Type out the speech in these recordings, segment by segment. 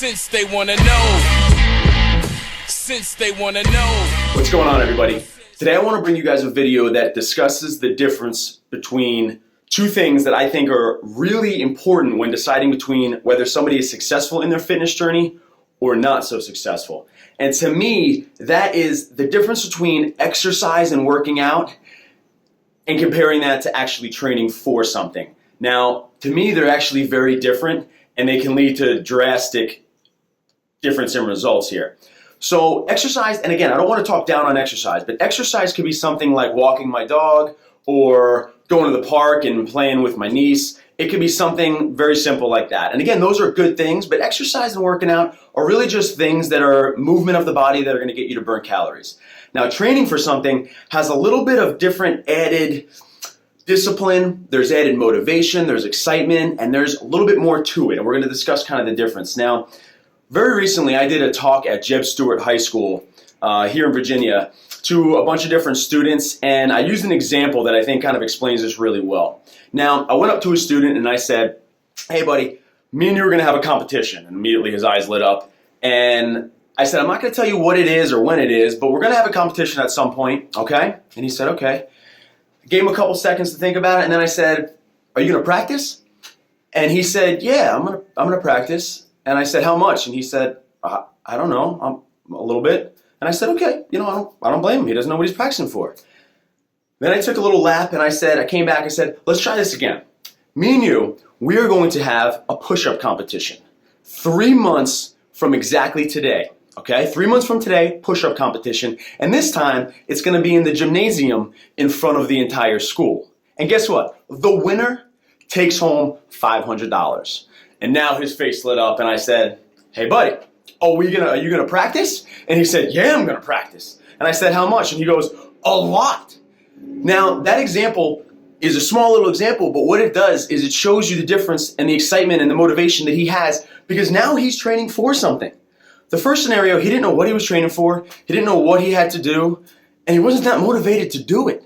Since they wanna know. Since they wanna know. What's going on, everybody? Today I want to bring you guys a video that discusses the difference between two things that I think are really important when deciding between whether somebody is successful in their fitness journey or not so successful. And to me, that is the difference between exercise and working out and comparing that to actually training for something. Now, to me, they're actually very different, and they can lead to drastic difference in results here. So exercise, and again, I don't want to talk down on exercise, but exercise could be something like walking my dog or going to the park and playing with my niece. It could be something very simple like that. And again, those are good things, but exercise and working out are really just things that are movement of the body that are going to get you to burn calories. Now, training for something has a little bit of different added discipline, there's added motivation, there's excitement, and there's a little bit more to it. And we're going to discuss kind of the difference. Now, very recently, I did a talk at Jeb Stuart High School here in Virginia to a bunch of different students, and I used an example that I think kind of explains this really well. Now, I went up to a student and I said, "Hey, buddy, me and you are going to have a competition." And immediately his eyes lit up, and I said, "I'm not going to tell you what it is or when it is, but we're going to have a competition at some point, okay?" And he said, "Okay." I gave him a couple seconds to think about it, and then I said, "Are you going to practice?" And he said, "Yeah, I'm going to practice." And I said, "How much?" And he said, "I don't know, a little bit." And I said, "Okay, I don't blame him. He doesn't know what he's practicing for." Then I took a little lap and I came back and said, "Let's try this again. Me and you, we are going to have a push-up competition 3 months from exactly today." Okay, 3 months from today, push-up competition. And this time, it's going to be in the gymnasium in front of the entire school. And guess what? The winner takes home $500. And now his face lit up, and I said, "Hey, buddy, are you gonna practice?" And he said, "Yeah, I'm gonna practice." And I said, "How much?" And he goes, "A lot." Now, that example is a small little example, but what it does is it shows you the difference and the excitement and the motivation that he has, because now he's training for something. The first scenario, he didn't know what he was training for, he didn't know what he had to do, and he wasn't that motivated to do it.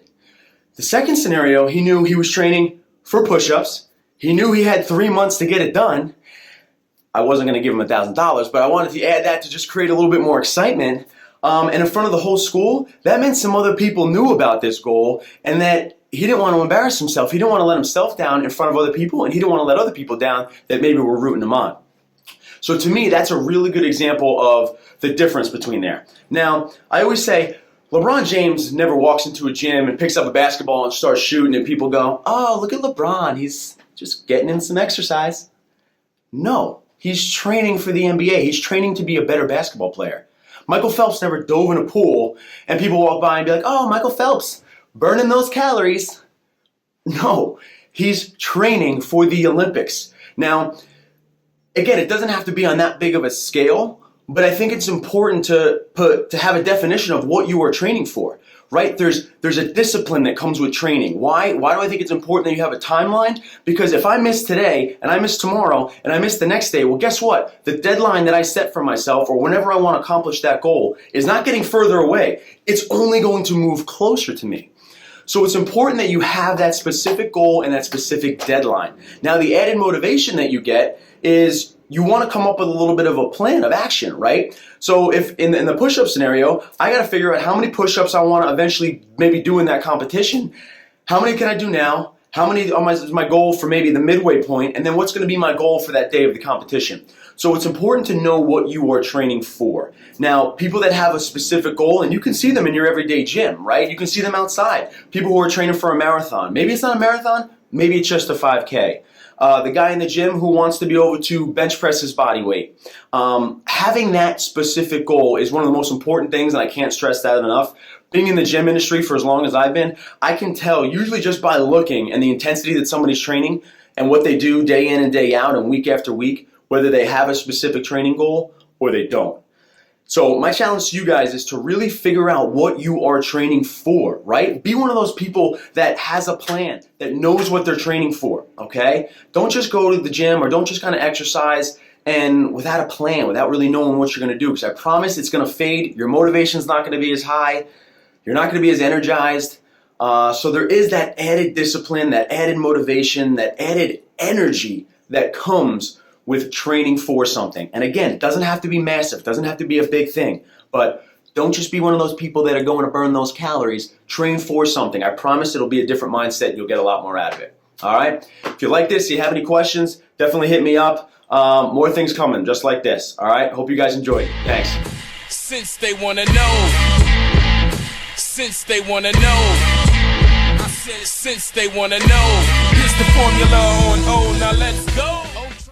The second scenario, he knew he was training for push-ups, he knew he had 3 months to get it done. I wasn't going to give him $1,000, but I wanted to add that to just create a little bit more excitement. And in front of the whole school, that meant some other people knew about this goal, and that he didn't want to embarrass himself. He didn't want to let himself down in front of other people, and he didn't want to let other people down that maybe were rooting him on. So to me, that's a really good example of the difference between there. Now, I always say, LeBron James never walks into a gym and picks up a basketball and starts shooting, and people go, "Oh, look at LeBron, he's just getting in some exercise." No. He's training for the NBA. He's training to be a better basketball player. Michael Phelps never dove in a pool and people walk by and be like, "Oh, Michael Phelps, burning those calories." No, he's training for the Olympics. Now, again, it doesn't have to be on that big of a scale, but I think it's important to have a definition of what you are training for. Right? There's a discipline that comes with training. Why do I think it's important that you have a timeline? Because if I miss today, and I miss tomorrow, and I miss the next day, well, guess what? The deadline that I set for myself, or whenever I want to accomplish that goal, is not getting further away. It's only going to move closer to me. So it's important that you have that specific goal and that specific deadline. Now, the added motivation that you get is you want to come up with a little bit of a plan of action, right? So if in the push-up scenario, I got to figure out how many push-ups I want to eventually maybe do in that competition. How many can I do now? How many is my goal for maybe the midway point? And then what's going to be my goal for that day of the competition? So it's important to know what you are training for. Now, people that have a specific goal, and you can see them in your everyday gym, right? You can see them outside. People who are training for a marathon. Maybe it's not a marathon. Maybe it's just a 5K. The guy in the gym who wants to be able to bench press his body weight. Having that specific goal is one of the most important things, and I can't stress that enough. Being in the gym industry for as long as I've been, I can tell usually just by looking and the intensity that somebody's training and what they do day in and day out and week after week, whether they have a specific training goal or they don't. So my challenge to you guys is to really figure out what you are training for, right? Be one of those people that has a plan, that knows what they're training for, okay? Don't just go to the gym or don't just kind of exercise and without a plan, without really knowing what you're going to do, because I promise it's going to fade. Your motivation's not going to be as high. You're not going to be as energized. So there is that added discipline, that added motivation, that added energy that comes with training for something. And again, it doesn't have to be massive, doesn't have to be a big thing, but don't just be one of those people that are going to burn those calories. Train for something. I promise it'll be a different mindset and you'll get a lot more out of it. All right? If you like this, you have any questions, definitely hit me up. More things coming just like this. All right? Hope you guys enjoyed. Thanks. Since they wanna know. Since they wanna know. I said since they wanna know. Here's the formula on O. Now let's go.